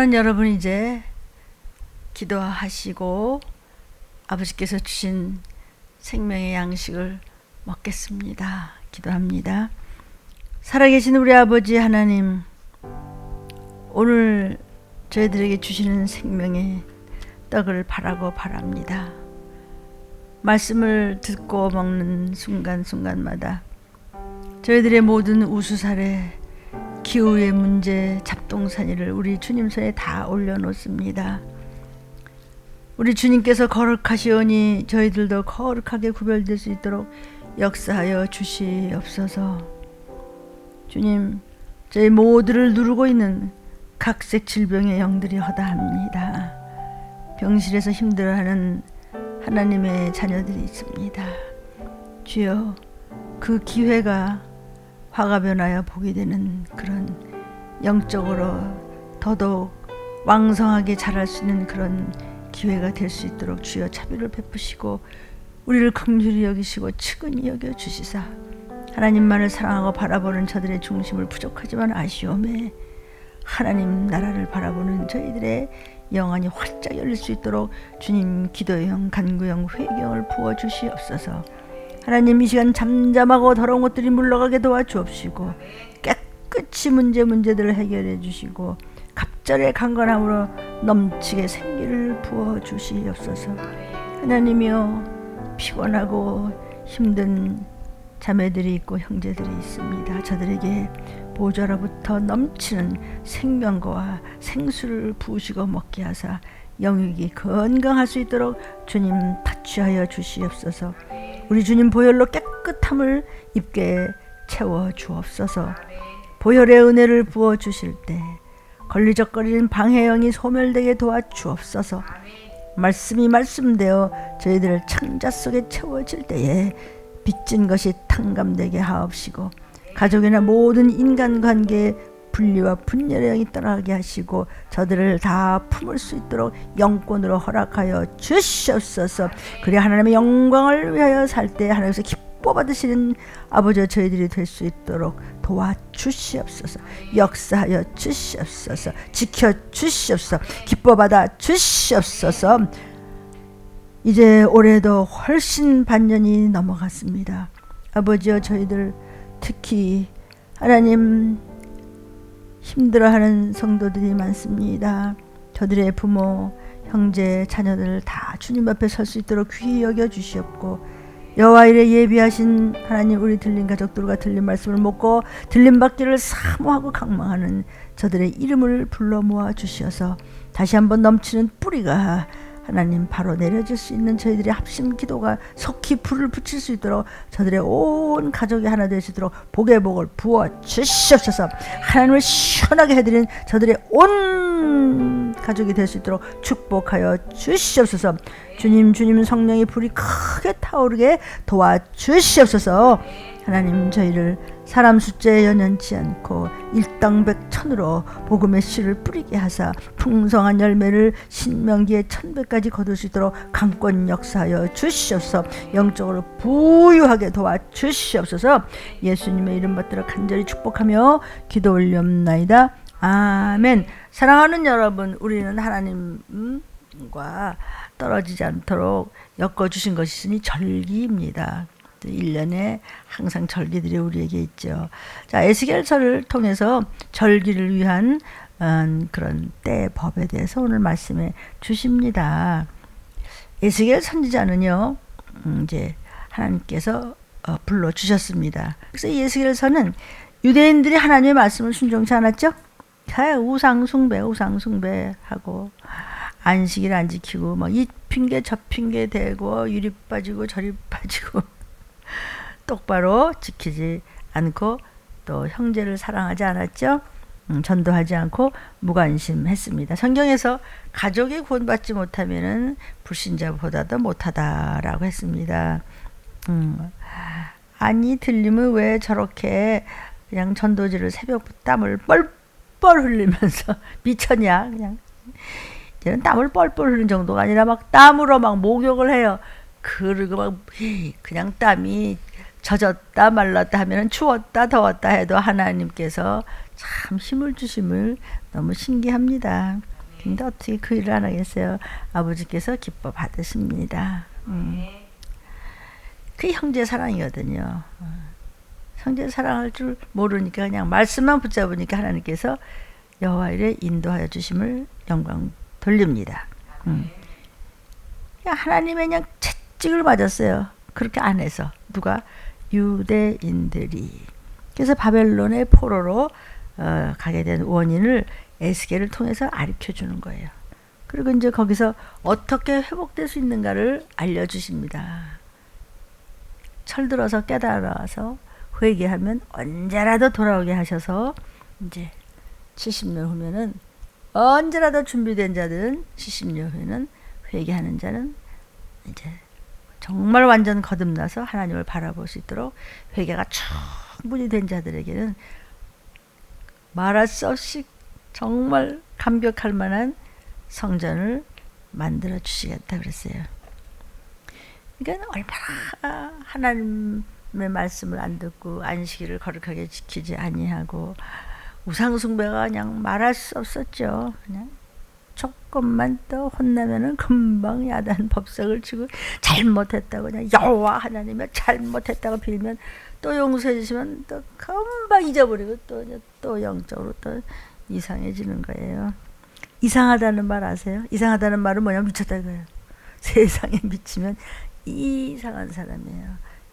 사랑하는 여러분, 이제 기도하시고 아버지께서 주신 생명의 양식을 먹겠습니다. 기도합니다. 살아계신 우리 아버지 하나님, 오늘 저희들에게 주시는 생명의 떡을 바라고 바랍니다. 말씀을 듣고 먹는 순간순간마다 저희들의 모든 우수사례, 기후의 문제, 잡동사니를 우리 주님 손에 다 올려놓습니다. 우리 주님께서 거룩하시오니 저희들도 거룩하게 구별될 수 있도록 역사하여 주시옵소서. 주님, 저희 모두를 누르고 있는 각색 질병의 영들이 허다합니다. 병실에서 힘들어하는 하나님의 자녀들이 있습니다. 주여, 그 기회가 화가 변하여 복이 되는 그런 영적으로 더더욱 왕성하게 자랄 수 있는 그런 기회가 될 수 있도록 주여 자비를 베푸시고 우리를 긍휼히 여기시고 측은히 여겨 주시사 하나님만을 사랑하고 바라보는 저들의 중심을 부족하지만 아쉬움에 하나님 나라를 바라보는 저희들의 영안이 활짝 열릴 수 있도록 주님 기도형, 간구형, 회경을 부어주시옵소서. 하나님, 이 시간 잠잠하고 더러운 것들이 물러가게 도와주옵시고 깨끗이 문제들을 해결해 주시고 갑절의 강건함으로 넘치게 생기를 부어주시옵소서. 하나님이여, 피곤하고 힘든 자매들이 있고 형제들이 있습니다. 저들에게 보좌로부터 넘치는 생명과 생수를 부으시고 먹게 하사 영육이 건강할 수 있도록 주님 타취하여 주시옵소서. 우리 주님 보혈로 깨끗함을 입게 채워 주옵소서. 보혈의 은혜를 부어 주실 때 걸리적거리는 방해형이 소멸되게 도와주옵소서. 말씀이 말씀되어 저희들을 창자 속에 채워질 때에 빚진 것이 탕감되게 하옵시고 가족이나 모든 인간관계에 분리와 분열의 영이 떠나게 하시고 저들을 다 품을 수 있도록 영권으로 허락하여 주시옵소서. 그래 하나님의 영광을 위하여 살 때 하나님께서 기뻐 받으시는 아버지 저희들이 될 수 있도록 도와주시옵소서. 역사하여 주시옵소서. 지켜주시옵소서. 기뻐 받아 주시옵소서. 이제 올해도 훨씬 반년이 넘어갔습니다. 아버지여, 저희들 특히 하나님 힘들어하는 성도들이 많습니다. 저들의 부모, 형제, 자녀들 다 주님 앞에 설 수 있도록 귀히 여겨 주시옵고 여호와 이레 예비하신 하나님, 우리 들린 가족들과 들린 말씀을 묻고 들림 받기를 사모하고 강망하는 저들의 이름을 불러 모아 주시어서 다시 한번 넘치는 뿌리가 하나님 바로 내려질 수 있는 저희들의 합심 기도가 속히 불을 붙일 수 있도록 저들의 온 가족이 하나 될 수 있도록 복의 복을 부어 주시옵소서. 하나님을 시원하게 해드리는 저들의 온 가족이 될 수 있도록 축복하여 주시옵소서. 주님 성령의 불이 크게 타오르게 도와주시옵소서. 하나님, 저희를 사람 숫자에 연연치 않고 일당백천으로 복음의 씨를 뿌리게 하사 풍성한 열매를 신명기에 1000배까지 거둘 수 있도록 강권 역사하여 주시옵소서. 영적으로 부유하게 도와주시옵소서. 예수님의 이름 받들어 간절히 축복하며 기도 올리옵나이다. 아멘. 사랑하는 여러분, 우리는 하나님과 떨어지지 않도록 엮어주신 것이 있으니 절기입니다. 1년에 항상 절기들이 우리에게 있죠. 자, 에스겔서를 통해서 절기를 위한 그런 때 법에 대해서 오늘 말씀해 주십니다. 에스겔 선지자는요, 이제 하나님께서 불러 주셨습니다. 그래서 이 에스겔서는 유대인들이 하나님의 말씀을 순종치 않았죠. 우상숭배하고 안식일 안 지키고 막 이 핑계 저 핑계 대고 이리 빠지고 저리 빠지고 똑바로 지키지 않고 또 형제를 사랑하지 않았죠. 전도하지 않고 무관심했습니다. 성경에서 가족이 구원받지 못하면은 불신자보다도 못하다라고 했습니다. 아니, 들림은 왜 저렇게 그냥 전도지를 새벽부터 땀을 뻘뻘 흘리면서 미쳤냐, 그냥 이제는 땀을 뻘뻘 흘리는 정도가 아니라 막 땀으로 막 목욕을 해요. 그리고 막 그냥 땀이 젖었다 말랐다 하면 추웠다 더웠다 해도 하나님께서 참 힘을 주심을 너무 신기합니다. 근데 어떻게 그 일을 안 하겠어요? 아버지께서 기뻐 받으십니다. 그 형제 사랑이거든요. 형제 사랑할 줄 모르니까 그냥 말씀만 붙잡으니까 하나님께서 여호와 이레 인도하여 주심을 영광 돌립니다. 그냥 하나님의 그냥 채찍을 맞았어요. 그렇게 안 해서. 누가? 유대인들이. 그래서 바벨론의 포로로 가게 된 원인을 에스겔을 통해서 가르쳐 주는 거예요. 그리고 이제 거기서 어떻게 회복될 수 있는가를 알려주십니다. 철들어서 깨달아서 회개하면 언제라도 돌아오게 하셔서 이제 70년 후면은 언제라도 준비된 자들은 70년 후에는 회개하는 자는 이제 정말 완전 거듭나서 하나님을 바라볼 수 있도록 회개가 충분히 된 자들에게는 말할 수 없이 정말 감격할 만한 성전을 만들어 주시겠다 그랬어요. 그러니까 얼마나 하나님의 말씀을 안 듣고 안식일을 거룩하게 지키지 아니하고 우상숭배가 그냥 말할 수 없었죠. 그냥 조금만 또 혼나면은 금방 야단 법석을 치고 잘못했다고 그냥 여호와 하나님이 잘못했다고 빌면 또 용서해 주시면 또 금방 잊어버리고 또 영적으로 또 이상해지는 거예요. 이상하다는 말 아세요? 이상하다는 말은 뭐냐면 미쳤다 거예요. 세상에 미치면 이상한 사람이에요.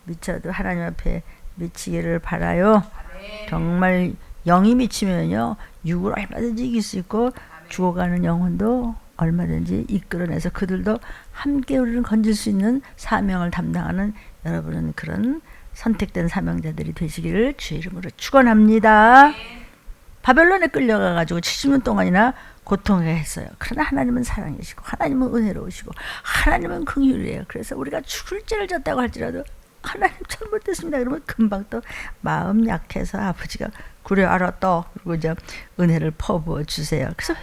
미쳐도 하나님 앞에 미치기를 바라요. 정말 영이 미치면요 육을 얼마든지 이길 수 있고 죽어가는 영혼도 얼마든지 이끌어내서 그들도 함께 우리를 건질 수 있는 사명을 담당하는 여러분은 그런 선택된 사명자들이 되시기를 주의 이름으로 축원합니다. 바벨론에 끌려가가지고 70년 동안이나 고통했어요. 그러나 하나님은 사랑이시고 하나님은 은혜로우시고 하나님은 긍휼이에요. 그래서 우리가 죽을 죄를 졌다고 할지라도 하나님 잘못됐습니다. 그러면 금방 또 마음 약해서 아버지가 그래 알았다. 그리고 이제 은혜를 퍼부어 주세요. 그래서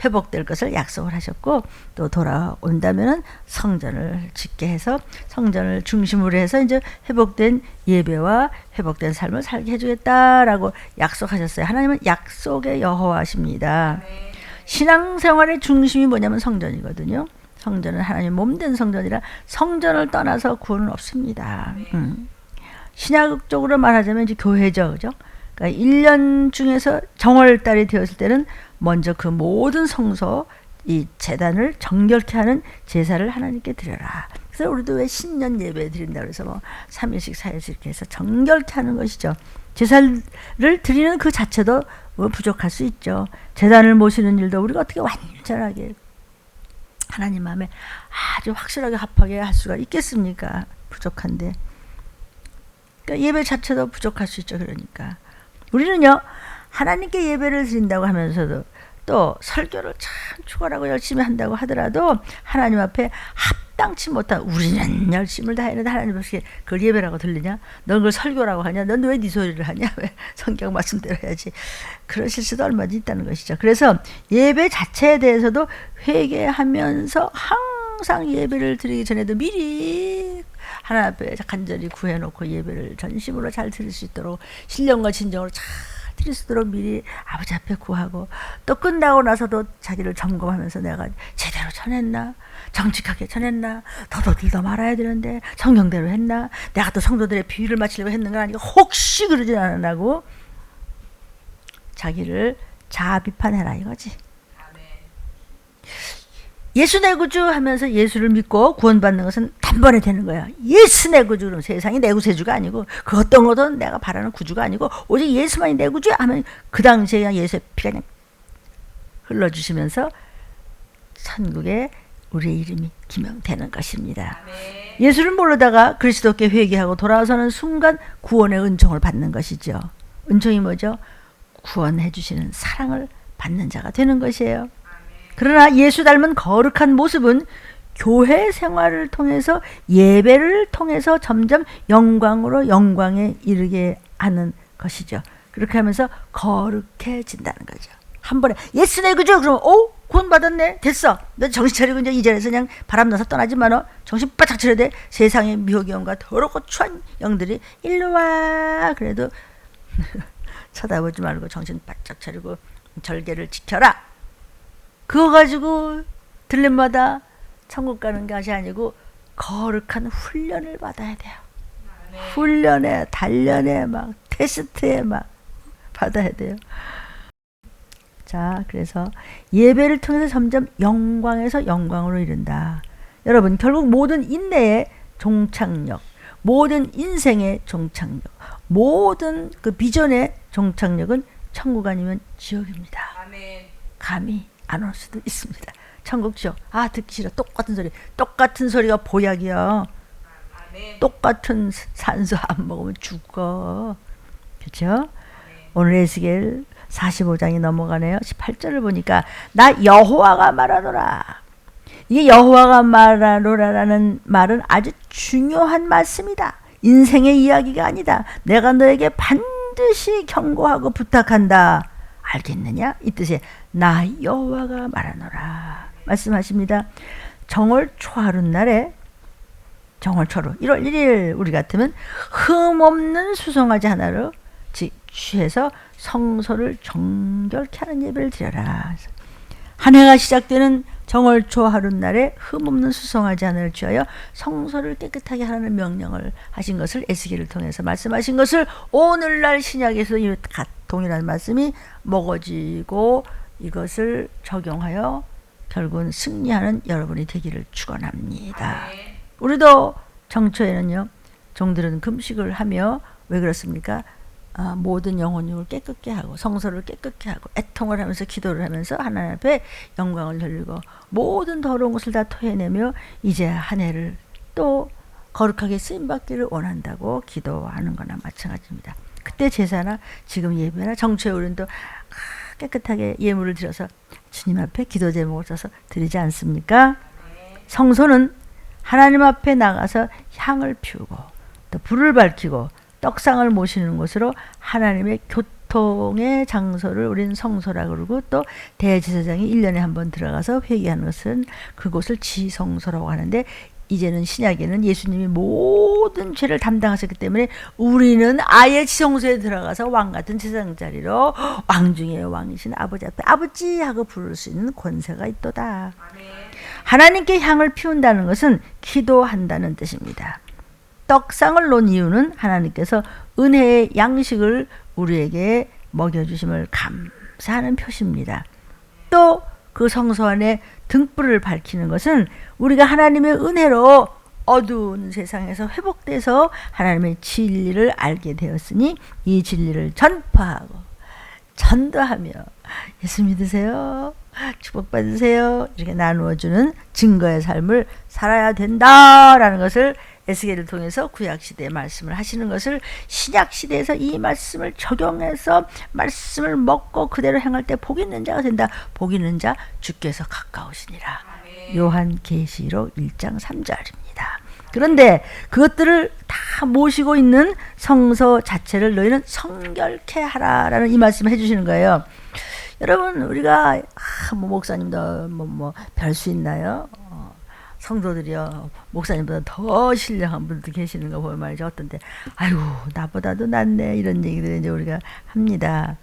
회복될 것을 약속을 하셨고 또 돌아온다면은 성전을 짓게 해서 성전을 중심으로 해서 이제 회복된 예배와 회복된 삶을 살게 해주겠다라고 약속하셨어요. 하나님은 약속의 여호와십니다. 신앙생활의 중심이 뭐냐면 성전이거든요. 성전은 하나님 몸된 성전이라 성전을 떠나서 구원은 없습니다. 신약적으로 말하자면 이제 교회죠. 그죠? 그러니까 1년 중에서 정월달이 되었을 때는 먼저 그 모든 성소 이 제단을 정결케 하는 제사를 하나님께 드려라. 그래서 우리도 왜 신년 예배 드린다 그래서 뭐 3일씩 4일씩 이렇게 해서 정결케 하는 것이죠. 제사를 드리는 그 자체도 뭐 부족할 수 있죠. 제단을 모시는 일도 우리가 어떻게 완전하게 하나님 마음에 아주 확실하게 합하게 할 수가 있겠습니까? 부족한데. 그러니까 예배 자체도 부족할 수 있죠. 그러니까 우리는요 하나님께 예배를 드린다고 하면서도 또 설교를 참 추구하고 열심히 한다고 하더라도 하나님 앞에 합당치 못한 우리는 열심을 다했는데 하나님 앞에 그걸 예배라고 들리냐? 넌 그걸 설교라고 하냐? 넌 왜 네 소리를 하냐? 왜 성경 말씀대로 해야지. 그런 실수도 얼마든지 있다는 것이죠. 그래서 예배 자체에 대해서도 회개하면서 항상 예배를 드리기 전에도 미리 하나님 앞에 간절히 구해놓고 예배를 전심으로 잘 드릴 수 있도록 신령과 진정으로 잘 드릴 수 있도록 미리 아버지 앞에 구하고 또 끝나고 나서도 자기를 점검하면서 내가 제대로 전했나? 정직하게 전했나? 더더들더 말아야 되는데 성경대로 했나? 내가 또 성도들의 비위를 맞추려고 했는가? 아니고 혹시 그러진 않으라고 자기를 자아 비판해라 이거지. 예수 내 구주 하면서 예수를 믿고 구원받는 것은 단번에 되는 거야. 예수 내 구주 그럼 세상이 내 구세주가 아니고 그 어떤 것도 내가 바라는 구주가 아니고 오직 예수만이 내 구주야 하면 그 당시에 그냥 예수의 피가 그냥 흘러주시면서 천국에 우리의 이름이 기명되는 것입니다. 예수를 모르다가 그리스도께 회개하고 돌아서는 순간 구원의 은총을 받는 것이죠. 은총이 뭐죠? 구원해 주시는 사랑을 받는 자가 되는 것이에요. 그러나 예수 닮은 거룩한 모습은 교회 생활을 통해서 예배를 통해서 점점 영광으로 영광에 이르게 하는 것이죠. 그렇게 하면서 거룩해진다는 거죠. 한 번에 예수 내 구주 그러면 구원 받았네 됐어. 너 정신 차리고 이제 이 자리에서 그냥 바람 나서 떠나지 마너. 정신 바짝 차려야 돼. 세상의 미혹의 영과 더럽고 추한 영들이 일로 와. 그래도 쳐다보지 말고 정신 바짝 차리고 절개를 지켜라. 그거 가지고 들림마다 천국 가는 것이 아니고 거룩한 훈련을 받아야 돼요. 훈련에, 단련에, 막 테스트에 막 받아야 돼요. 자, 그래서 예배를 통해서 점점 영광에서 영광으로 이른다. 여러분, 결국 모든 인내의 종착역, 모든 인생의 종착역, 모든 그 비전의 종착역은 천국 아니면 지옥입니다. 아멘. 감히 안 올 수도 있습니다. 천국 지옥, 아 듣기 싫어. 똑같은 소리, 똑같은 소리가 보약이야. 아멘. 똑같은 산소 안 먹으면 죽어. 그렇죠? 오늘 에스겔 45장이 넘어가네요. 18절을 보니까 나 여호와가 말하노라. 이게 여호와가 말하노라라는 말은 아주 중요한 말씀이다. 인생의 이야기가 아니다. 내가 너에게 반드시 경고하고 부탁한다. 알겠느냐? 이 뜻이 나 여호와가 말하노라 말씀하십니다. 정월 초하룻날에 정월초로 1월 1일 우리 같으면 흠없는 수송아지 하나를 취해서 성소를 정결케 하는 예배를 드려라. 한 해가 시작되는 정월초 하룻날에 흠없는 수송아지 하나를 취하여 성소를 깨끗하게 하라는 명령을 하신 것을 에스겔을 통해서 말씀하신 것을 오늘날 신약에서 이 동일한 말씀이 먹어지고 이것을 적용하여 결국은 승리하는 여러분이 되기를 축원합니다. 우리도 정초에는요, 종들은 금식을 하며 왜 그렇습니까? 모든 영혼육을 깨끗게 하고 성소를 깨끗게 하고 애통을 하면서 기도를 하면서 하나님 앞에 영광을 돌리고 모든 더러운 것을 다 토해내며 이제 한 해를 또 거룩하게 쓰임받기를 원한다고 기도하는 거나 마찬가지입니다. 그때 제사나 지금 예배나 정초에 우리는 또 깨끗하게 예물을 드려서 주님 앞에 기도 제목을 써서 드리지 않습니까? 성소는 하나님 앞에 나가서 향을 피우고 또 불을 밝히고 떡상을 모시는 곳으로 하나님의 교통의 장소를 우리는 성소라고 그러고 또 대제사장이 1년에 한 번 들어가서 회개하는 것은 그곳을 지성소라고 하는데 이제는 신약에는 예수님이 모든 죄를 담당하셨기 때문에 우리는 아예 지성소에 들어가서 왕같은 제사장 자리로 왕 중에 왕이신 아버지 앞에 아버지 하고 부를 수 있는 권세가 있도다. 하나님께 향을 피운다는 것은 기도한다는 뜻입니다. 떡상을 놓은 이유는 하나님께서 은혜의 양식을 우리에게 먹여주심을 감사하는 표시입니다. 또 그 성소 안에 등불을 밝히는 것은 우리가 하나님의 은혜로 어두운 세상에서 회복돼서 하나님의 진리를 알게 되었으니 이 진리를 전파하고 전도하며 예수 믿으세요, 축복받으세요 이렇게 나누어주는 증거의 삶을 살아야 된다라는 것을 에스겔을 통해서 구약시대의 말씀을 하시는 것을 신약시대에서 이 말씀을 적용해서 말씀을 먹고 그대로 행할 때 복 있는 자가 된다. 복 있는 자 주께서 가까우시니라. 요한계시록 1장 3절입니다. 그런데 그것들을 다 모시고 있는 성소 자체를 너희는 성결케 하라라는 이 말씀을 해주시는 거예요. 여러분 우리가 뭐 목사님도 뭐 별 수 있나요? 성도들이요 목사님보다 더 신령한 분도 계시는 거 보면 말이죠. 어떤데 아이고 나보다도 낫네 이런 얘기들 이제 우리가 합니다.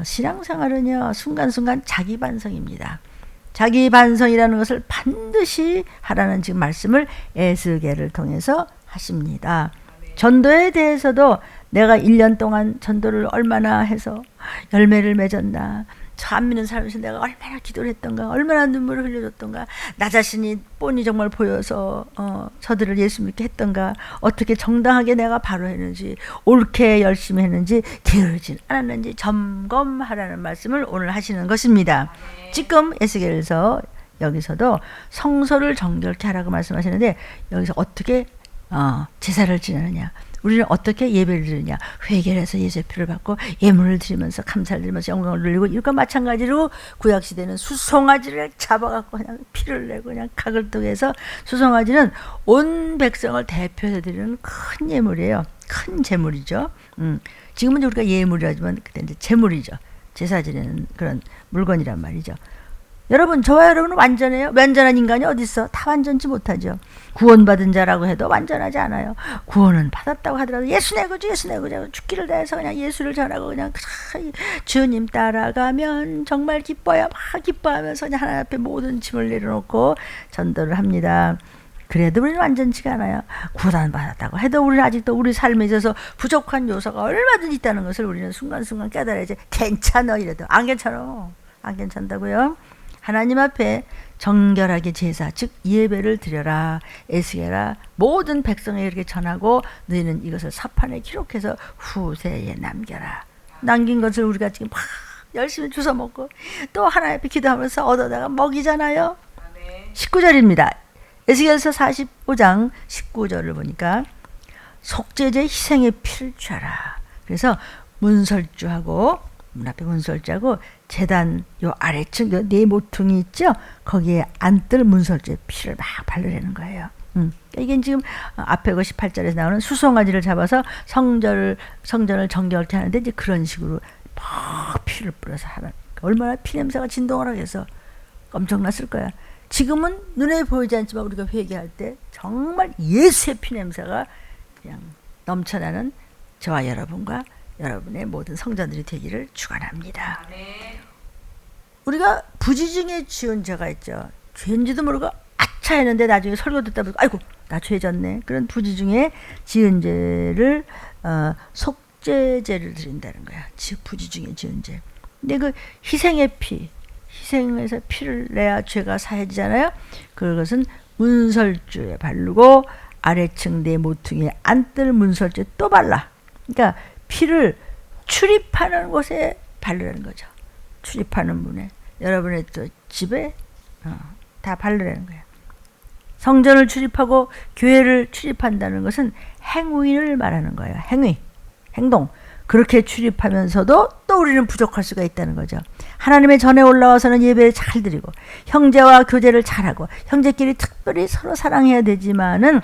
신앙생활은요 순간순간 자기 반성입니다. 자기 반성이라는 것을 반드시 하라는 지금 말씀을 에스겔을 통해서 하십니다. 전도에 대해서도 내가 1년 동안 전도를 얼마나 해서 열매를 맺었나, 저 안 믿는 사람에서 내가 얼마나 기도를 했던가, 얼마나 눈물을 흘려줬던가, 나 자신이 뻔히 정말 보여서 저들을 예수 믿게 했던가, 어떻게 정당하게 내가 바로 했는지, 옳게 열심히 했는지, 게으르진 않았는지 점검하라는 말씀을 오늘 하시는 것입니다. 지금 에스겔에서 여기서도 성소를 정결케 하라고 말씀하시는데 여기서 어떻게 제사를 지내느냐, 우리는 어떻게 예배를 드리냐, 회개를 해서 예수의 피를 받고 예물을 드리면서 감사를 드리면서 영광을 돌리고, 이것과 마찬가지로 구약시대는 수송아지를 잡아갖고 그냥 피를 내고 그냥 각을 통해서, 수송아지는 온 백성을 대표해서 드리는 큰 예물이에요. 큰 제물이죠. 지금은 우리가 예물이라지만 그때 이제 제물이죠. 제사 지내는 그런 물건이란 말이죠. 여러분, 저와 여러분은 완전해요? 완전한 인간이 어디 있어? 다 완전치 못하죠. 구원받은 자라고 해도 완전하지 않아요. 구원은 받았다고 하더라도 예수 내 구주, 예수 내 구주, 죽기를 다해서 그냥 예수를 전하고 그냥 주님 따라가면 정말 기뻐요. 막 기뻐하면서 그냥 하나님 앞에 모든 짐을 내려놓고 전도를 합니다. 그래도 우리는 완전치가 않아요. 구원받았다고 해도 우리는 아직도 우리 삶에 있어서 부족한 요소가 얼마든지 있다는 것을 우리는 순간순간 깨달아야지. 괜찮아 이래도 안 괜찮아. 안 괜찮다고요. 하나님 앞에 정결하게 제사 즉 예배를 드려라. 에스겔아 모든 백성에게 이렇게 전하고 너희는 이것을 사판에 기록해서 후세에 남겨라. 남긴 것을 우리가 지금 막 열심히 주워 먹고 또 하나님 앞에 기도하면서 얻어다가 먹이잖아요. 19절입니다. 에스겔서 45장 19절을 보니까 속죄제 희생의 피를 취하라. 그래서 문설주하고 문 앞에 문설주하고 제단 요 아래층 요 네 모퉁이 있죠? 거기에 안뜰 문설주의 피를 막 바르라는 거예요. 이게 지금 앞에 18절에서 나오는 수송아지를 잡아서 성전을 정결케 하는데 이제 그런 식으로 막 피를 뿌려서 하는. 얼마나 피 냄새가 진동을 하겠어. 엄청났을 거야. 지금은 눈에 보이지 않지만 우리가 회개할 때 정말 예수의 피 냄새가 그냥 넘쳐나는 저와 여러분과 여러분의 모든 성전들이 되기를 축원합니다. 우리가 부지중에 지은 죄가 있죠. 죄인지도 모르고 아차 했는데 나중에 설교 듣다 보니까 아이고 나 죄 졌네. 그런 부지중에 지은 죄를 속죄제를 드린다는 거야. 부지중에 지은 죄. 근데 그 희생의 피, 희생해서 피를 내야 죄가 사해지잖아요. 그것은 문설주에 바르고 아래층 네 모퉁이에 안뜰 문설주에 또 발라. 그러니까 피를 출입하는 곳에 바르라는 거죠. 출입하는 문에 여러분의 또 집에 다 바르라는 거예요. 성전을 출입하고 교회를 출입한다는 것은 행위를 말하는 거예요. 행위, 행동. 그렇게 출입하면서도 또 우리는 부족할 수가 있다는 거죠. 하나님의 전에 올라와서는 예배를 잘 드리고 형제와 교제를 잘하고 형제끼리 특별히 서로 사랑해야 되지만은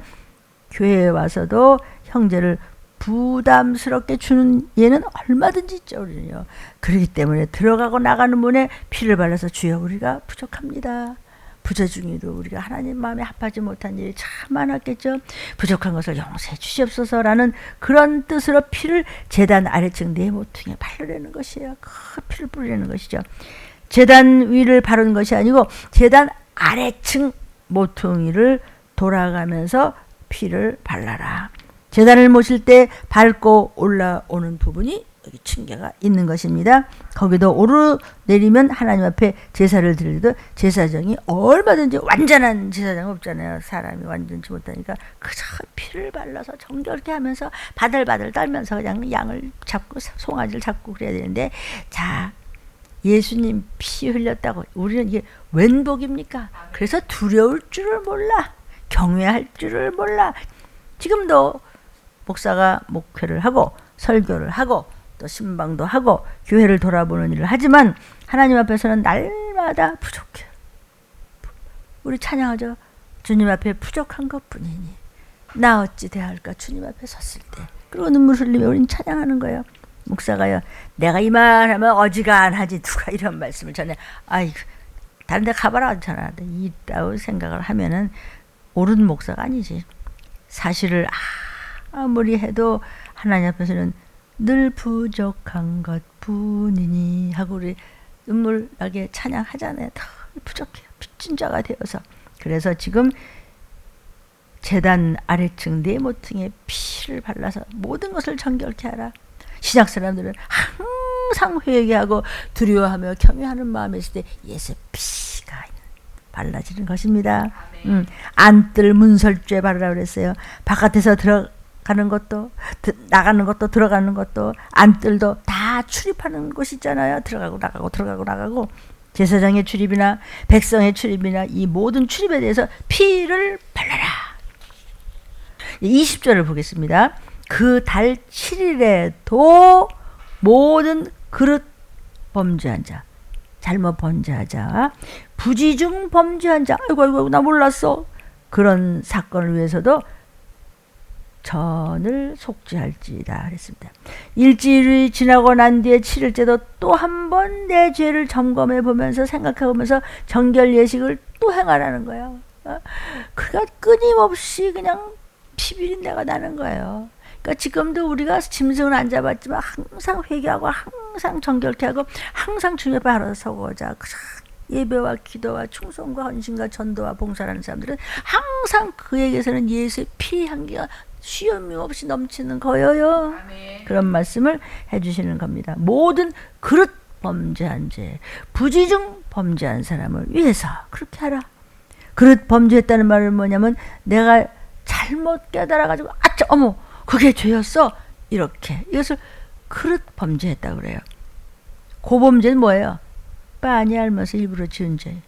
교회에 와서도 형제를 부담스럽게 주는 예는 얼마든지 있죠. 우리는요. 그렇기 때문에 들어가고 나가는 문에 피를 발라서 주여 우리가 부족합니다. 부재 중에도 우리가 하나님 마음에 합하지 못한 일이 참 많았겠죠. 부족한 것을 용서해 주시옵소서라는 그런 뜻으로 피를 제단 아래층 네 모퉁이에 바르라는 것이에요. 그 피를 뿌리라는 것이죠. 제단 위를 바르는 것이 아니고 제단 아래층 모퉁이를 돌아가면서 피를 발라라. 제단을 모실 때 밟고 올라오는 부분이 여기 층계가 있는 것입니다. 거기도 오르내리면 하나님 앞에 제사를 드려도 제사장이 얼마든지 완전한 제사장은 없잖아요. 사람이 완전치 못하니까 그저 피를 발라서 정결케 하면서 바들바들 떨면서 그냥 양을 잡고 송아지를 잡고 그래야 되는데 자 예수님 피 흘렸다고 우리는 이게 웬 복입니까? 그래서 두려울 줄을 몰라. 경외할 줄을 몰라. 지금도 목사가 목회를 하고 설교를 하고 또 신방도 하고 교회를 돌아보는 일을 하지만 하나님 앞에서는 날마다 부족해. 우리 찬양하죠. 주님 앞에 부족한 것뿐이니 나 어찌 대할까 주님 앞에 섰을 때. 그리고 눈물 흘리며 우리는 찬양하는 거예요. 목사가요. 내가 이만하면 어지간하지 누가 이런 말씀을 전해. 아이 다른 데 가봐라 않잖아. 이라고 생각을 하면은 옳은 목사가 아니지. 사실을 아무리 해도 하나님 앞에서는 늘 부족한 것뿐이니 하고 우리 눈물 나게 찬양하잖아요. 다 부족해요. 빚진 자가 되어서. 그래서 지금 제단 아래층 네 모퉁이에 피를 발라서 모든 것을 정결케 하라. 신약 사람들은 항상 회개하고 두려워하며 경외하는 마음이 있을 때 예수의 피가 발라지는 것입니다. 안뜰 문설주에 바르라 그랬어요. 바깥에서 들어가는 것도 나가는 것도 들어가는 것도 안뜰도 다 출입하는 곳이 있잖아요. 들어가고 나가고 제사장의 출입이나 백성의 출입이나 이 모든 출입에 대해서 피를 발라라. 20절을 보겠습니다. 그 달 7일에도 모든 그릇 범죄한 자 잘못 범죄한 자 부지중 범죄한 자 아이고 나 몰랐어. 그런 사건을 위해서도 전을 속죄할지이다 그랬습니다. 일주일이 지나고 난 뒤에 7일째도 또 한 번 내 죄를 점검해 보면서 생각해 보면서 정결 예식을 또 행하라는 거예요. 그러니까 끊임없이 그냥 피비린내가 나는 거예요. 그러니까 지금도 우리가 짐승은 안 잡았지만 항상 회개하고 항상 정결케 하고 항상 주님 앞에 하러 서고자 예배와 기도와 충성과 헌신과 전도와 봉사라는 사람들은 항상 그에게서는 예수의 피 향기가 쉬엄이 없이 넘치는 거예요. 아멘. 그런 말씀을 해주시는 겁니다. 모든 그릇 범죄한 죄, 부지중 범죄한 사람을 위해서 그렇게 하라. 그릇 범죄했다는 말은 뭐냐면 내가 잘못 깨달아가지고 아차 어머 그게 죄였어 이렇게 이것을 그릇 범죄했다고 그래요. 고범죄는 뭐예요? 빤히 알면서 일부러 지은 죄.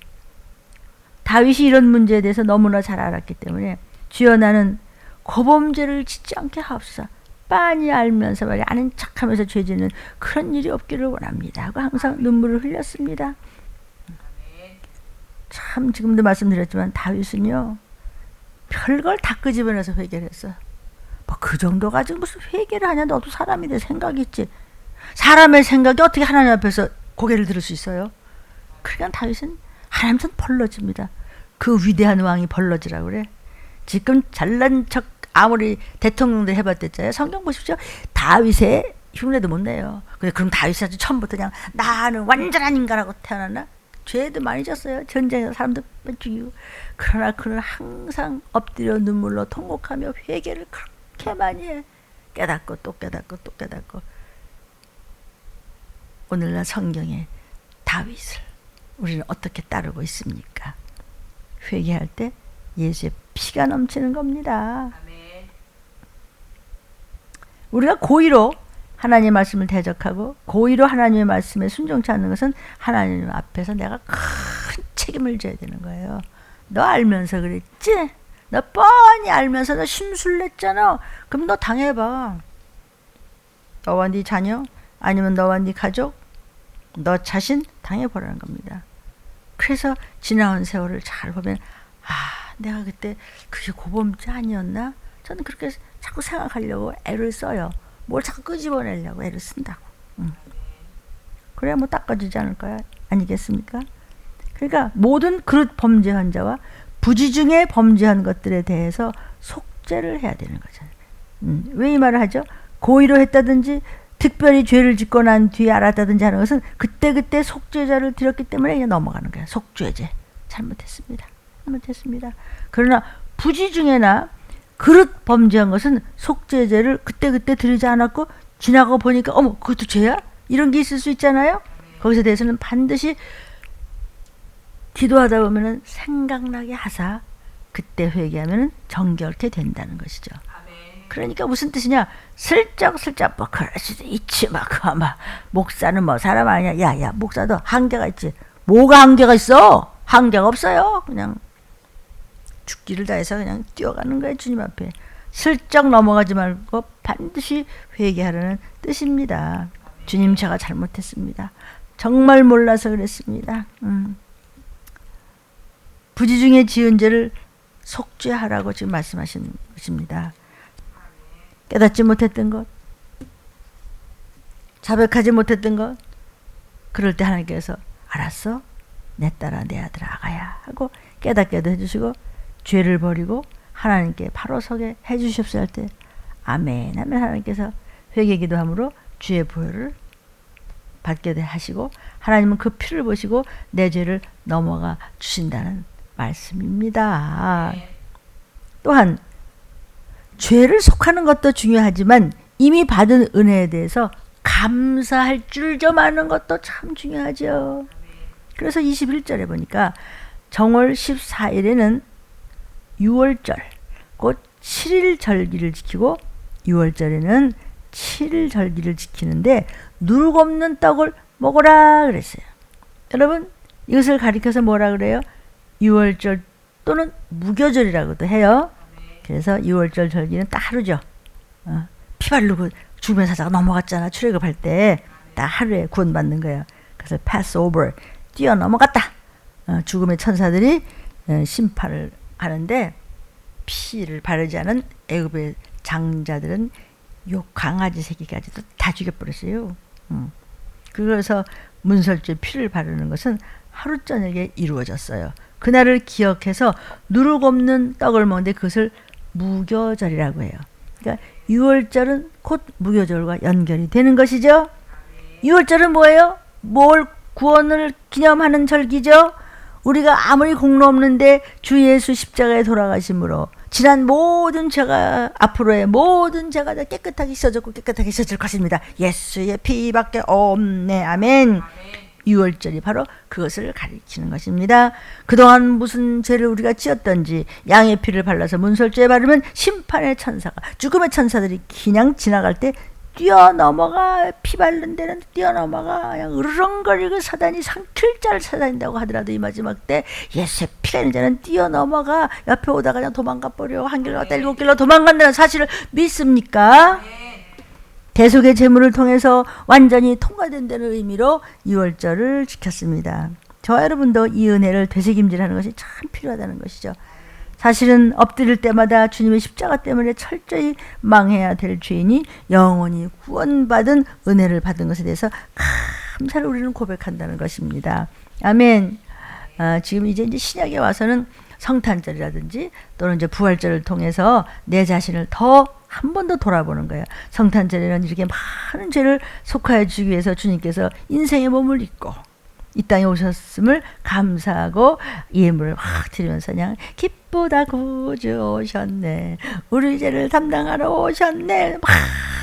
다윗이 이런 문제에 대해서 너무나 잘 알았기 때문에 주여 나는 고범죄를 짓지 않게 하옵소서. 빤히 알면서 말이야 아는 척하면서 죄 짓는 그런 일이 없기를 원합니다 하고 항상 눈물을 흘렸습니다. 참 지금도 말씀드렸지만 다윗은요 별걸 다 끄집어내서 회개를 했어요. 뭐 그 정도 가지고 무슨 회개를 하냐. 너도 사람이 돼 생각이 있지. 사람의 생각이 어떻게 하나님 앞에서 고개를 들을 수 있어요. 그러니까 다윗은 하나님 손 벌러집니다. 그 위대한 왕이 벌러지라고 그래. 지금 잘난 척 아무리 대통령들 해봤댔잖아요. 성경 보십시오. 다윗의 흉내도 못 내요. 근데 그럼 다윗이 아주 처음부터 그냥 나는 완전한 인간하고 태어났나? 죄도 많이 졌어요. 전쟁에서 사람들 죽이고. 그러나 그는 항상 엎드려 눈물로 통곡하며 회개를 그렇게 많이 해. 깨닫고 또 깨닫고 또 깨닫고. 오늘날 성경에 다윗을 우리는 어떻게 따르고 있습니까? 회개할 때 예수의 피가 넘치는 겁니다. 아멘. 우리가 고의로 하나님의 말씀을 대적하고 고의로 하나님의 말씀에 순종치 않는 것은 하나님 앞에서 내가 큰 책임을 져야 되는 거예요. 너 알면서 그랬지? 너 뻔히 알면서 너 심술냈잖아. 그럼 너 당해봐. 너와 네 자녀 아니면 너와 네 가족 너 자신 당해보라는 겁니다. 그래서 지나온 세월을 잘 보면 내가 그때 그게 고범죄 아니었나? 저는 그렇게 자꾸 생각하려고 애를 써요. 뭘 자꾸 끄집어내려고 애를 쓴다고. 그래야 뭐 닦아지지 않을 거야. 아니겠습니까? 그러니까 모든 그릇 범죄한 자와 부지중에 범죄한 것들에 대해서 속죄를 해야 되는 거잖아요. 왜 이 말을 하죠? 고의로 했다든지 특별히 죄를 짓고 난 뒤에 알았다든지 하는 것은 그때그때 속죄자를 드렸기 때문에 그냥 넘어가는 거야. 속죄제. 잘못했습니다. 그러나 부지중에나 그릇 범죄한 것은 속죄제를 그때그때 드리지 않았고 지나고 보니까 어머 그것도 죄야? 이런 게 있을 수 있잖아요. 거기서 대해서는 반드시 기도하다 보면은 생각나게 하사 그때 회개하면은 정결케 된다는 것이죠. 그러니까 무슨 뜻이냐? 슬쩍 뭐 그럴 수도 있지 막 목사는 뭐 사람 아니야. 야야 목사도 한계가 있지. 뭐가 한계가 있어? 한계가 없어요. 그냥 죽기를 다해서 그냥 뛰어가는 거예요. 주님 앞에. 슬쩍 넘어가지 말고 반드시 회개하라는 뜻입니다. 주님 제가 잘못했습니다. 정말 몰라서 그랬습니다. 부지중에 지은 죄를 속죄하라고 지금 말씀하신 것입니다. 깨닫지 못했던 것, 자백하지 못했던 것, 그럴 때 하나님께서 알았어? 내 딸아 내 아들 아가야 하고 깨닫게도 해주시고 죄를 버리고 하나님께 바로 서게 해주시옵소서 할 때 아멘 하면 하나님께서 회개 기도함으로 주의 보혈을 받게 하시고 하나님은 그 피를 보시고 내 죄를 넘어가 주신다는 말씀입니다. 또한 죄를 속하는 것도 중요하지만 이미 받은 은혜에 대해서 감사할 줄 좀 아는 것도 참 중요하죠. 그래서 21절에 보니까 정월 14일에는 6월절 곧 7일 절기를 지키고 6월절에는 7일 절기를 지키는데 누룩 없는 떡을 먹어라 그랬어요. 여러분 이것을 가리켜서 뭐라 그래요? 6월절 또는 무교절이라고도 해요. 그래서 6월절 절기는 딱 하루죠. 피 바르고 죽음의 사자가 넘어갔잖아. 출애굽할 때 딱 하루에 구원받는 거예요. 그래서 Passover 뛰어 넘어갔다. 죽음의 천사들이 심판을 하는데 피를 바르지 않은 애굽의 장자들은 요 강아지 새끼까지도 다 죽여버렸어요. 그래서 문설주에 피를 바르는 것은 하루 저녁에 이루어졌어요. 그날을 기억해서 누룩 없는 떡을 먹는데 그것을 무교절이라고 해요. 그러니까 6월절은 곧 무교절과 연결이 되는 것이죠. 6월절은 뭐예요? 뭘 구원을 기념하는 절기죠. 우리가 아무리 공로 없는데 주 예수 십자가에 돌아가심으로 지난 모든 죄가 앞으로의 모든 죄가 다 깨끗하게 씻어졌고 깨끗하게 씻어질 것입니다. 예수의 피밖에 없네. 아멘. 6월절이 바로 그것을 가리키는 것입니다. 그동안 무슨 죄를 우리가 지었던지 양의 피를 발라서 문설주에 바르면 심판의 천사가 죽음의 천사들이 그냥 지나갈 때 뛰어넘어가 피 바른 데는 뛰어넘어가 그냥 으르렁거리고 사단이 삼킬 자를 찾아다닌다고 하더라도 이 마지막 때 예수의 피 바른 자는 뛰어넘어가 옆에 오다가 그냥 도망가 버려 한 길로 갔다 일곱 길로 도망간다는 사실을 믿습니까? 대속의 제물을 통해서 완전히 통과된다는 의미로 6월절을 지켰습니다. 저와 여러분도 이 은혜를 되새김질하는 것이 참 필요하다는 것이죠. 사실은 엎드릴 때마다 주님의 십자가 때문에 철저히 망해야 될 죄인이 영원히 구원받은 은혜를 받은 것에 대해서 감사를 우리는 고백한다는 것입니다. 아멘. 지금 이제 신약에 와서는 성탄절이라든지 또는 이제 부활절을 통해서 내 자신을 더 한 번 더 돌아보는 거예요. 성탄절에는 이렇게 많은 죄를 속하여 주기 위해서 주님께서 인생의 몸을 입고 이 땅에 오셨음을 감사하고 예물을 확 드리면서 그냥 기쁘다 구주 오셨네. 우리 죄를 담당하러 오셨네. 막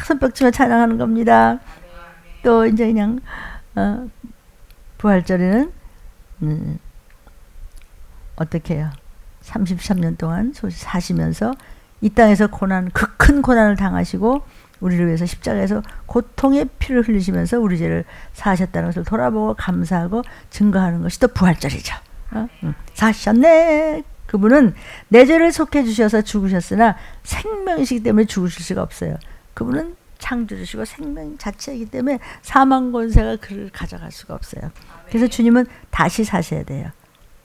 손뼉치며 찬양하는 겁니다. 또 이제 그냥 부활절에는 어떻게 해요? 33년 동안 사시면서 이 땅에서 큰 고난을 당하시고 우리를 위해서 십자가에서 고통의 피를 흘리시면서 우리 죄를 사하셨다는 것을 돌아보고 감사하고 증거하는 것이 또 부활절이죠. 사셨네. 그분은 내 죄를 속해 주셔서 죽으셨으나 생명이시기 때문에 죽으실 수가 없어요. 그분은 창조주시고 생명 자체이기 때문에 사망 권세가 그를 가져갈 수가 없어요. 그래서 주님은 다시 사셔야 돼요.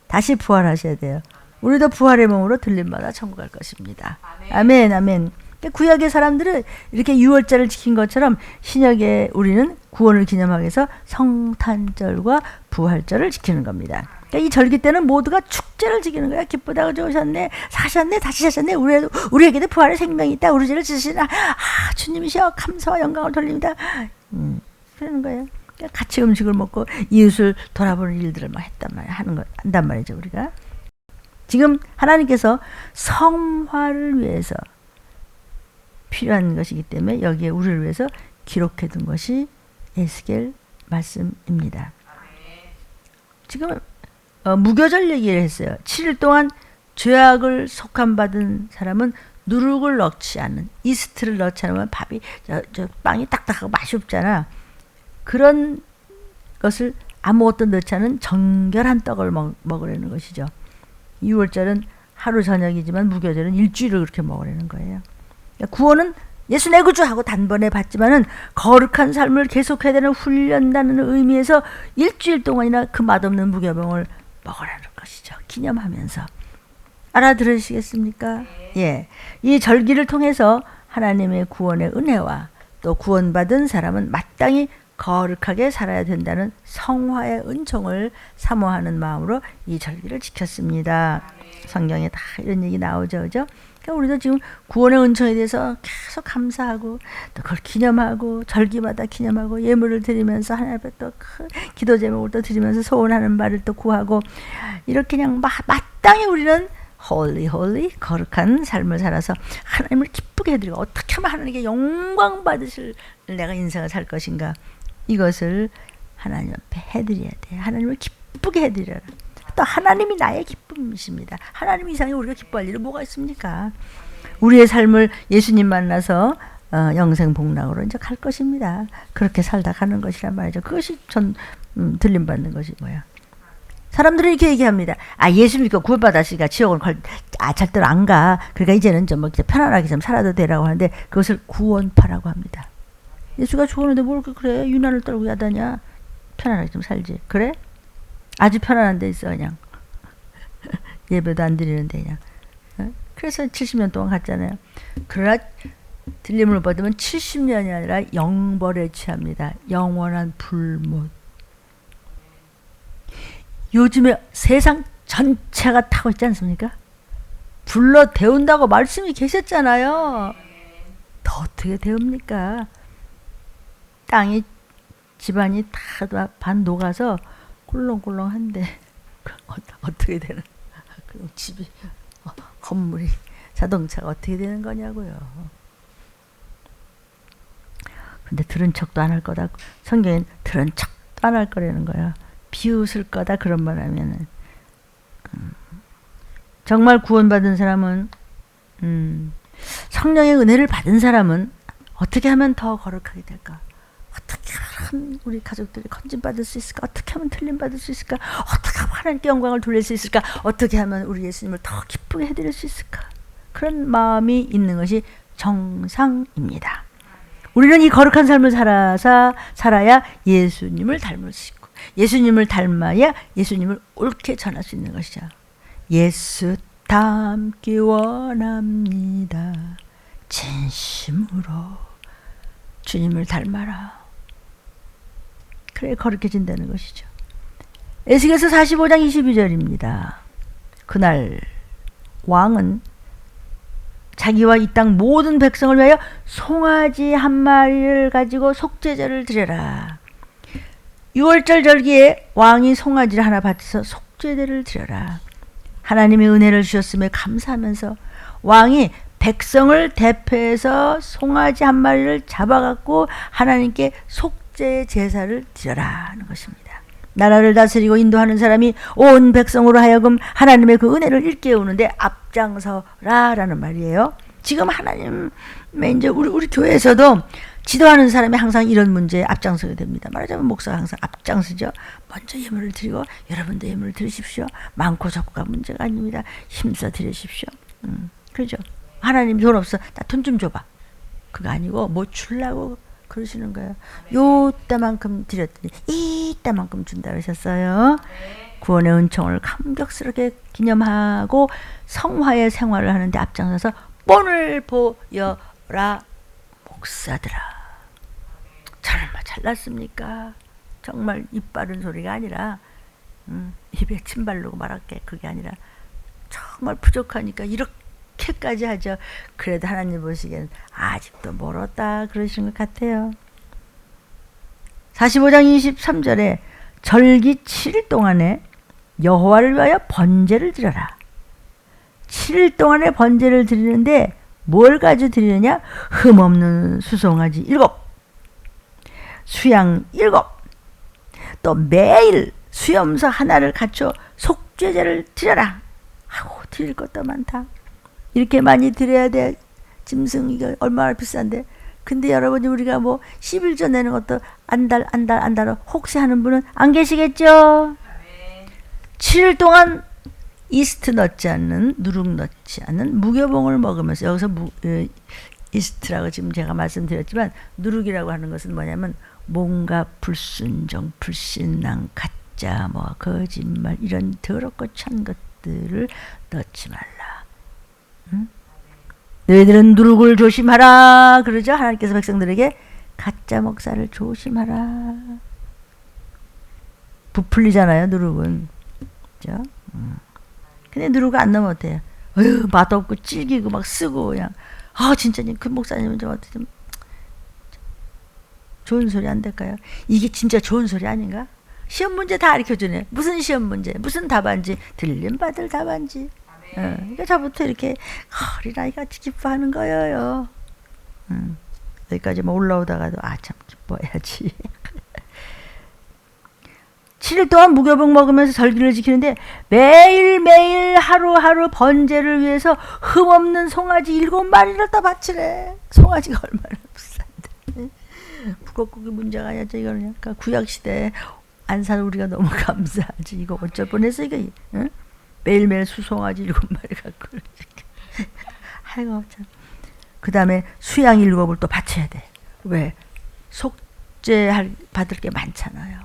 다시 부활하셔야 돼요. 우리도 부활의 몸으로 들림마다 천국 갈 것입니다. 아멘, 아멘. 구약의 사람들은 이렇게 6월절을 지킨 것처럼 신약에 우리는 구원을 기념하기 위해서 성탄절과 부활절을 지키는 겁니다. 그러니까 이 절기 때는 모두가 축제를 지키는 거야. 기쁘다고 좋으셨네, 사셨네, 다시 사셨네. 우리에게도 부활의 생명이 있다. 우리 죄를 지시나 주님이시여 감사와 영광을 돌립니다. 그러는 거예요. 그러니까 같이 음식을 먹고 이웃을 돌아보는 일들을 막 한단 말이죠. 우리가 지금 하나님께서 성화를 위해서 필요한 것이기 때문에 여기에 우리를 위해서 기록해 둔 것이 에스겔 말씀입니다. 지금 무교절 얘기를 했어요. 7일 동안 죄악을 속함받은 사람은 누룩을 넣지 않는, 이스트를 넣지 않으면 밥이 저 빵이 딱딱하고 맛이 없잖아. 그런 것을 아무것도 넣지 않은 정결한 떡을 먹으라는 것이죠. 6월절은 하루 저녁이지만 무교절은 일주일을 그렇게 먹으라는 거예요. 구원은 예수 내 구주하고 단번에 받지만은 거룩한 삶을 계속해야 되는 훈련다는 의미에서 일주일 동안이나 그 맛없는 무교병을 먹으라는 것이죠. 기념하면서. 알아들으시겠습니까? 예. 이 절기를 통해서 하나님의 구원의 은혜와 또 구원받은 사람은 마땅히 거룩하게 살아야 된다는 성화의 은총을 사모하는 마음으로 이 절기를 지켰습니다. 성경에 다 이런 얘기 나오죠, 그죠? 그러니까 우리도 지금 구원의 은총에 대해서 계속 감사하고 또 그걸 기념하고 절기마다 기념하고 예물을 드리면서 하나님 앞에 또 기도 제목을 또 드리면서 소원하는 말을 또 구하고 이렇게 그냥 마땅히 우리는 홀리 거룩한 삶을 살아서 하나님을 기쁘게 해드리고 어떻게 하면 하나님께 영광 받으실 내가 인생을 살 것인가, 이것을 하나님 앞에 해드려야 돼요. 하나님을 기쁘게 해드려라. 또 하나님이 나의 기쁨이십니다. 하나님 이상에 우리가 기뻐할 일은 뭐가 있습니까? 우리의 삶을 예수님 만나서 영생 복락으로 이제 갈 것입니다. 그렇게 살다 가는 것이란 말이죠. 그것이 들림 받는 것이 뭐야? 사람들은 이렇게 얘기합니다. 예수 믿고 구원받았으니까 지옥은 절대로 안 가. 그러니까 이제는 좀 편안하게 좀 살아도 되라고 하는데 그것을 구원파라고 합니다. 예수가 죽었는데 뭘 그래? 유난을 떨고 야다냐? 편안하게 좀 살지. 그래? 아주 편안한 데 있어 그냥. 예배도 안 드리는데 그냥. 그래서 70년 동안 갔잖아요. 그러나 들림을 받으면 70년이 아니라 영벌에 취합니다. 영원한 불못. 요즘에 세상 전체가 타고 있지 않습니까? 불러 데운다고 말씀이 계셨잖아요. 더 어떻게 데웁니까? 땅이 집안이 다 반 녹아서 꿀렁꿀렁한데 어떻게 되는? 그럼 집이 건물이 자동차가 어떻게 되는 거냐고요. 근데 들은 척도 안 할 거다. 성경엔 들은 척도 안 할 거라는 거야. 비웃을 거다 그런 말 하면은. 정말 구원받은 사람은 성령의 은혜를 받은 사람은 어떻게 하면 더 거룩하게 될까? 어떻게 하면 우리 가족들이 건진받을 수 있을까? 어떻게 하면 틀림받을 수 있을까? 어떻게 하면 하나님께 영광을 돌릴 수 있을까? 어떻게 하면 우리 예수님을 더 기쁘게 해드릴 수 있을까? 그런 마음이 있는 것이 정상입니다. 우리는 이 거룩한 삶을 살아야 예수님을 닮을 수 있고, 예수님을 닮아야 예수님을 옳게 전할 수 있는 것이죠. 예수 닮기 원합니다. 진심으로 주님을 닮아라. 그래 거룩해진다는 것이죠. 에스겔서 45장 22절입니다. 그날 왕은 자기와 이 땅 모든 백성을 위하여 송아지 한 마리를 가지고 속죄제를 드려라. 6월절 절기에 왕이 송아지를 하나 바쳐서 속죄제를 드려라. 하나님의 은혜를 주셨음에 감사하면서 왕이 백성을 대표해서 송아지 한 마리를 잡아갖고 하나님께 속죄 제사를 드려라 하는 것입니다. 나라를 다스리고 인도하는 사람이 온 백성으로 하여금 하나님의 그 은혜를 일깨우는데 앞장서라라는 말이에요. 지금 하나님의 이제 우리 교회에서도 지도하는 사람이 항상 이런 문제에 앞장서게 됩니다. 말하자면 목사가 항상 앞장서죠. 먼저 예물을 드리고 여러분도 예물을 드리십시오. 많고 적고가 문제가 아닙니다. 힘써 드리십시오. 그렇죠. 하나님 돈 없어. 나 돈 좀 줘봐. 그거 아니고 뭐 주려고 그러시는 거예요. 요 때만큼 드렸더니 이 때만큼 준다 그러셨어요. 구원의 은총을 감격스럽게 기념하고 성화의 생활을 하는데 앞장서서 본을 보여라 목사들아. 저는 뭐 잘났습니까? 정말 입 바른 소리가 아니라 입에 침 바르고 말할게 그게 아니라 정말 부족하니까 이렇게까지 하죠. 그래도 하나님 보시기엔 아직도 멀었다 그러시는 것 같아요. 45장 23절에 절기 7일 동안에 여호와를 위하여 번제를 드려라. 7일 동안에 번제를 드리는데 뭘 가지고 드리느냐? 흠없는 수송아지 7, 수양 7, 또 매일 수염서 하나를 갖춰 속죄제를 드려라. 아우 드릴 것도 많다. 이렇게 많이 드려야 돼. 짐승 이거 얼마나 비싼데. 근데 여러분이 우리가 뭐 11조 내는 것도 안달 혹시 하는 분은 안 계시겠죠? 7일 동안 이스트 넣지 않는, 누룩 넣지 않는 무교봉을 먹으면서, 여기서 이스트라고 지금 제가 말씀드렸지만 누룩이라고 하는 것은 뭐냐면 뭔가 불순종, 불신앙, 가짜, 뭐 거짓말 이런 더럽고 찬 것들을 넣지 말라. 너희들은 누룩을 조심하라 그러죠. 하나님께서 백성들에게 가짜 목사를 조심하라. 부풀리잖아요 누룩은. 그죠? 근데 누룩을 안 넣으면 어때요? 어휴 맛없고 질기고 막 쓰고 그냥 진짜님 그 목사님은 좀 어떻게 좀 좋은 소리 안 될까요? 이게 진짜 좋은 소리 아닌가? 시험 문제 다 가르쳐주네. 무슨 시험 문제, 무슨 답안지, 들림받을 답안지. 그러니까 저부터 이렇게 어린아이가 기뻐하는 거예요. 여기까지 뭐 올라오다가도 참 기뻐해야지. 7일 동안 무교병 먹으면서 절기를 지키는데 매일매일 하루하루 번제를 위해서 흠없는 송아지 7마리를 다 바치래. 송아지가 얼마나 비싼데. 북엇국이 문제가 아니죠. 이거는 그러니까 구약시대에 안 산 우리가 너무 감사하지. 이거 어쩔 뻔했어 이거. 응? 매일매일 수송아지 7마리 갖고. 아이고 참. 그 다음에 수양 7을 또 바쳐야 돼. 왜? 속죄 받을 게 많잖아요.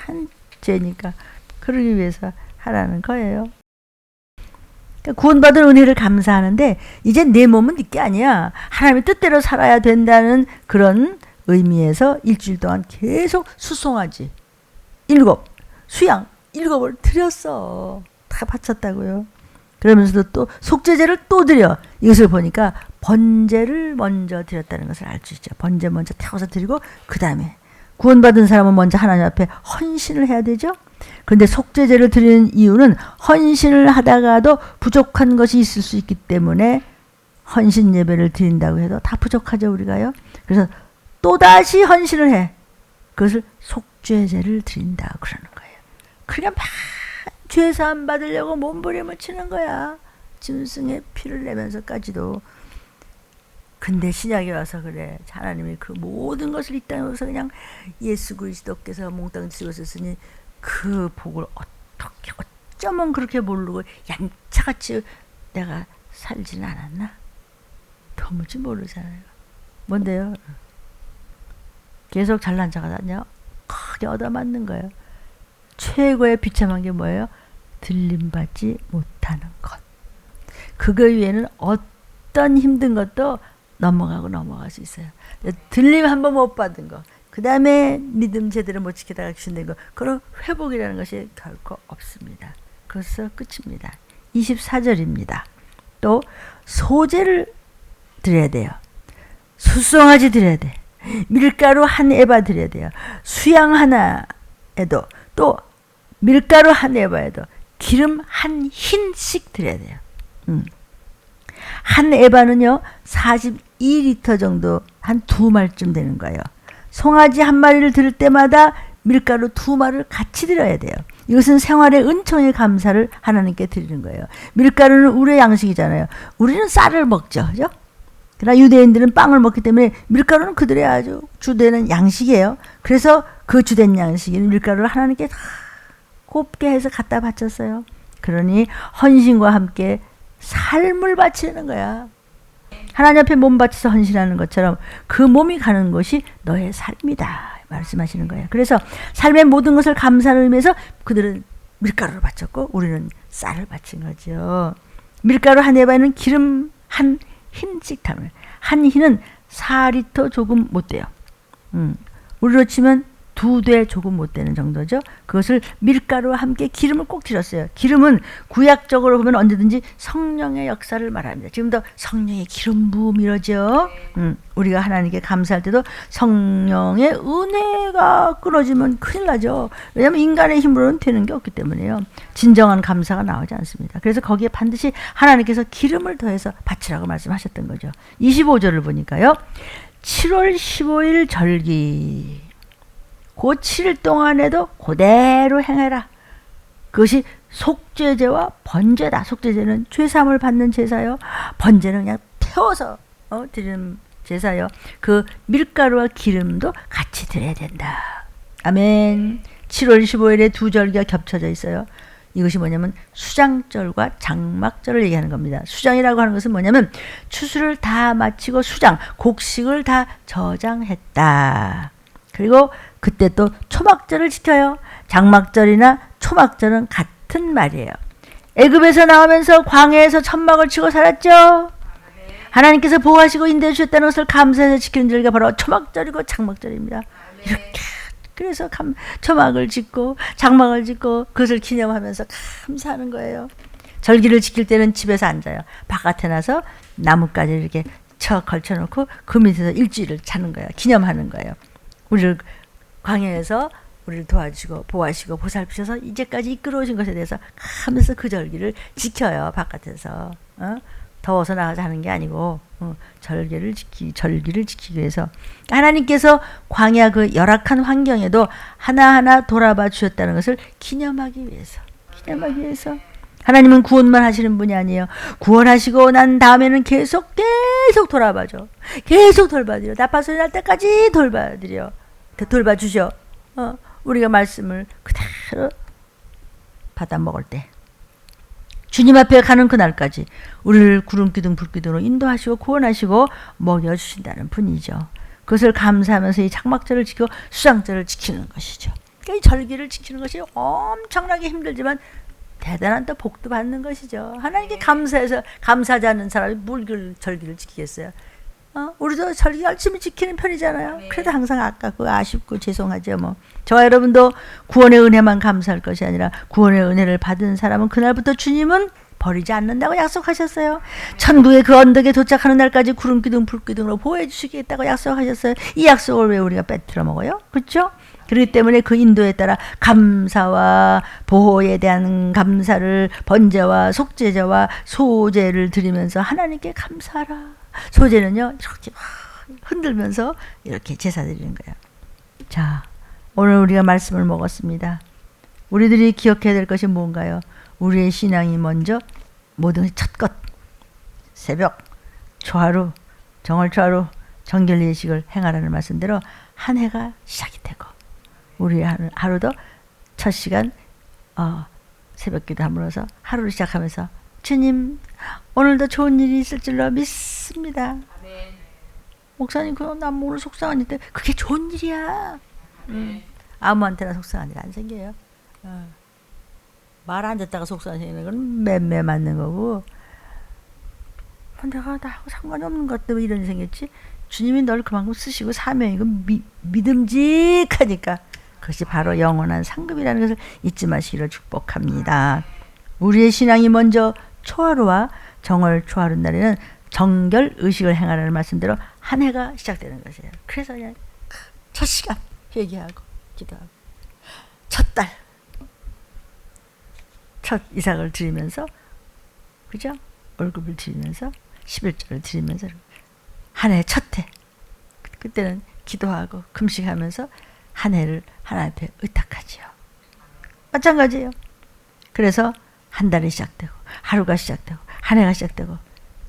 한 죄니까. 그러기 위해서 하라는 거예요. 그러니까 구원받은 은혜를 감사하는데 이제 내 몸은 네게 아니야. 하나님의 뜻대로 살아야 된다는 그런 의미에서 일주일 동안 계속 수송아지 7, 수양 7을 드렸어. 다 바쳤다고요. 그러면서도 또 속죄제를 또 드려. 이것을 보니까 번제를 먼저 드렸다는 것을 알 수 있죠. 번제 먼저 태워서 드리고 그 다음에 구원받은 사람은 먼저 하나님 앞에 헌신을 해야 되죠. 그런데 속죄제를 드리는 이유는 헌신을 하다가도 부족한 것이 있을 수 있기 때문에 헌신 예배를 드린다고 해도 다 부족하죠, 우리가요. 그래서 또다시 헌신을 해. 그것을 속죄제를 드린다 그러는 거예요. 그러니까 막 죄사함 받으려고 몸부림을 치는 거야. 짐승의 피를 내면서까지도. 근데 신약에 와서 그래. 하나님이 그 모든 것을 이 땅에 오셔서 그냥 예수 그리스도께서 몽땅 지으셨으니 그 복을 어떻게 어쩌면 그렇게 모르고 얀차같이 내가 살지는 않았나? 도무지 모르잖아요. 뭔데요? 계속 잘난 척 하다냐? 크게 얻어맞는 거예요. 최고의 비참한 게 뭐예요? 들림받지 못하는 것. 그거 위에는 어떤 힘든 것도 넘어갈 수 있어요. 들림 한번 못 받은 거, 그 다음에 믿음 제대로 못 지키다가 귀신된 거, 그런 회복이라는 것이 결코 없습니다. 그것은 끝입니다. 24절입니다. 또 소제를 드려야 돼요. 수송아지 드려야 돼. 밀가루 한 에바 드려야 돼요. 수양 하나에도 또 밀가루 한 에바에도 기름 한 흰씩 드려야 돼요. 한 에바는요 42리터 정도 한 2말쯤 되는 거예요. 송아지 한 마리를 드릴 때마다 밀가루 2말을 같이 드려야 돼요. 이것은 생활의 은총의 감사를 하나님께 드리는 거예요. 밀가루는 우리의 양식이잖아요. 우리는 쌀을 먹죠, 그죠? 그러나 유대인들은 빵을 먹기 때문에 밀가루는 그들의 아주 주되는 양식이에요. 그래서 그 주된 양식인 밀가루를 하나님께 다 곱게 해서 갖다 바쳤어요. 그러니 헌신과 함께 삶을 바치는 거야. 하나님 앞에 몸 바쳐서 헌신하는 것처럼 그 몸이 가는 곳이 너의 삶이다 말씀하시는 거예요. 그래서 삶의 모든 것을 감사하는 의미에서 그들은 밀가루를 바쳤고 우리는 쌀을 바친 거죠. 밀가루 한 에바에는 기름 한 흰씩 담을. 한 흰은 4리터 조금 못 돼요. 우리로 치면 2대 조금 못 되는 정도죠. 그것을 밀가루와 함께 기름을 꼭 드렸어요. 기름은 구약적으로 보면 언제든지 성령의 역사를 말합니다. 지금도 성령의 기름 부음 이러죠. 우리가 하나님께 감사할 때도 성령의 은혜가 끊어지면 큰일 나죠. 왜냐하면 인간의 힘으로는 되는 게 없기 때문에요. 진정한 감사가 나오지 않습니다. 그래서 거기에 반드시 하나님께서 기름을 더해서 바치라고 말씀하셨던 거죠. 25절을 보니까요. 7월 15일 절기 그 7일 동안에도 그대로 행해라. 그것이 속죄제와 번제다. 속죄제는 죄사함을 받는 제사요. 번제는 그냥 태워서 드리는 제사요. 그 밀가루와 기름도 같이 드려야 된다. 아멘. 7월 15일에 두 절기가 겹쳐져 있어요. 이것이 뭐냐면 수장절과 장막절을 얘기하는 겁니다. 수장이라고 하는 것은 뭐냐면 추수를 다 마치고 수장, 곡식을 다 저장했다. 그리고 그때 또 초막절을 지켜요. 장막절이나 초막절은 같은 말이에요. 애굽에서 나오면서 광야에서 천막을 치고 살았죠. 하나님께서 보호하시고 인도해 주셨다는 것을 감사해서 지키는 절기가 바로 초막절이고 장막절입니다. 이렇게 그래서 초막을 짓고 장막을 짓고 그것을 기념하면서 감사하는 거예요. 절기를 지킬 때는 집에서 앉아요. 바깥에 나서 나뭇가지를 이렇게 걸쳐놓고 그 밑에서 일주일을 자는 거예요. 기념하는 거예요. 우리를 광야에서 우리를 도와주시고 보호하시고 보살피셔서 이제까지 이끌어오신 것에 대해서 하면서 그 절기를 지켜요. 바깥에서 더워서 나가서 하는 게 아니고 절기를 지키기 위해서 하나님께서 광야 그 열악한 환경에도 하나하나 돌아봐 주셨다는 것을 기념하기 위해서 하나님은 구원만 하시는 분이 아니에요. 구원하시고 난 다음에는 계속 돌아봐줘. 계속 돌봐드려. 나팔소리 날 때까지 돌봐주셔. 우리가 말씀을 그대로 받아 먹을 때 주님 앞에 가는 그날까지 우리를 구름기둥 불기둥으로 인도하시고 구원하시고 먹여주신다는 분이죠. 그것을 감사하면서 이 장막절을 지키고 수장절을 지키는 것이죠. 그러니까 이 절기를 지키는 것이 엄청나게 힘들지만 대단한 또 복도 받는 것이죠. 하나님께 감사해서 감사하지 않는 사람이 뭘 절기를 지키겠어요. 우리도 절기 열심히 지키는 편이잖아요. 그래도 항상 아깝고 아쉽고 죄송하죠. 뭐 저와 여러분도 구원의 은혜만 감사할 것이 아니라 구원의 은혜를 받은 사람은 그날부터 주님은 버리지 않는다고 약속하셨어요. 천국의 그 언덕에 도착하는 날까지 구름기둥 불기둥으로 보호해 주시겠다고 약속하셨어요. 이 약속을 왜 우리가 빼뜨려 먹어요? 그렇죠? 그렇기 때문에 그 인도에 따라 감사와 보호에 대한 감사를 번제와 속죄제와 소제를 드리면서 하나님께 감사하라. 소제는요 이렇게 흔들면서 이렇게 제사 드리는 거예요. 자, 오늘 우리가 말씀을 먹었습니다. 우리들이 기억해야 될 것이 뭔가요? 우리의 신앙이 먼저 모든 첫 것, 새벽, 초하루, 정월 초하루, 정결 예식을 행하라는 말씀대로 한 해가 시작이 되고 우리 하루도 첫 시간 새벽기도 함으로써 하루를 시작하면서 주님 오늘도 좋은 일이 있을 줄로 믿습니다. 목사님 그럼 난 오늘 속상한 일 때문에 그게 좋은 일이야. 아무한테나 속상한 일 안 생겨요. 말 안 듣다가 속상한 일 생기는 건 맴매 맞는 거고 내가 나하고 상관이 없는 것 때문에 이런 일이 생겼지. 주님이 널 그만큼 쓰시고 사명이고 믿음직하니까 그것이 바로 영원한 상급이라는 것을 잊지 마시기를 축복합니다. 우리의 신앙이 먼저 초하루와 정월 초하루 날에는 정결 의식을 행하라는 말씀대로 한 해가 시작되는 것이에요. 그래서 그냥 첫 시간 회개하고 기도하고 첫 달 첫 이삭을 드리면서 그죠? 월급을 드리면서 11조를 드리면서 한 해 첫 해 그때는 기도하고 금식하면서 한 해를 하나님 앞에 의탁하지요. 마찬가지예요. 그래서 한 달이 시작되고 하루가 시작되고 한 해가 시작되고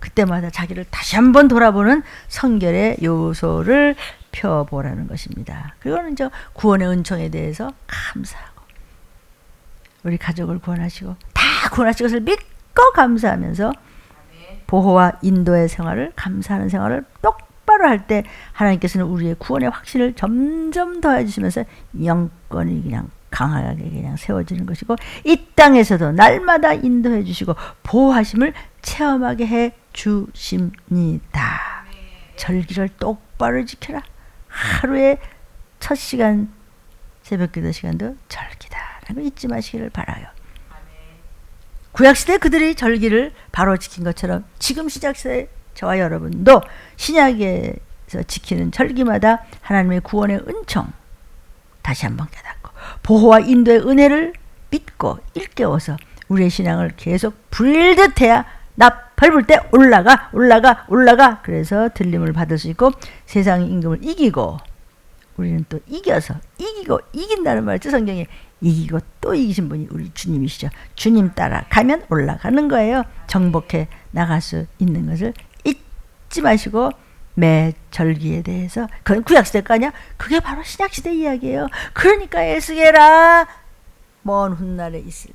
그때마다 자기를 다시 한번 돌아보는 성결의 요소를 펴보라는 것입니다. 그거는 이제 구원의 은총에 대해서 감사하고 우리 가족을 구원하시고 다 구원하신 것을 믿고 감사하면서 보호와 인도의 생활을 감사하는 생활을 똑바로 할 때 하나님께서는 우리의 구원의 확신을 점점 더해 주시면서 영권이 그냥 강하게 그냥 세워지는 것이고 이 땅에서도 날마다 인도해 주시고 보호하심을 체험하게 해 주십니다. 절기를 똑바로 지켜라. 하루의 첫 시간 새벽기도 시간도 절기다. 라고 잊지 마시기를 바라요. 구약시대 그들이 절기를 바로 지킨 것처럼 지금 시작시대 저와 여러분도 신약에서 지키는 절기마다 하나님의 구원의 은총 다시 한번 깨닫고 보호와 인도의 은혜를 믿고 일깨워서 우리의 신앙을 계속 불듯 해야 나팔불 때 올라가 그래서 들림을 받을 수 있고 세상의 임금을 이기고 우리는 또 이겨서 이기고 이긴다는 말이죠. 성경에 이기고 또 이기신 분이 우리 주님이시죠. 주님 따라가면 올라가는 거예요. 정복해 나갈 수 있는 것을 잊지 마시고 매 절기에 대해서 그건 구약시대 거 아니야? 그게 바로 신약시대 이야기예요. 그러니까 에스겔아 먼 훗날에 있을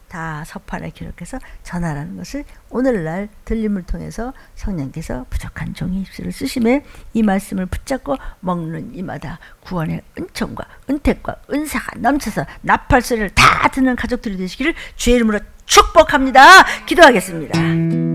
다 서판에 기록해서 전하라는 것을 오늘날 들림을 통해서 성령께서 부족한 종이 입술을 쓰심에 이 말씀을 붙잡고 먹는 이마다 구원의 은총과 은택과 은사가 넘쳐서 나팔소리를 다 듣는 가족들이 되시기를 주의 이름으로 축복합니다. 기도하겠습니다.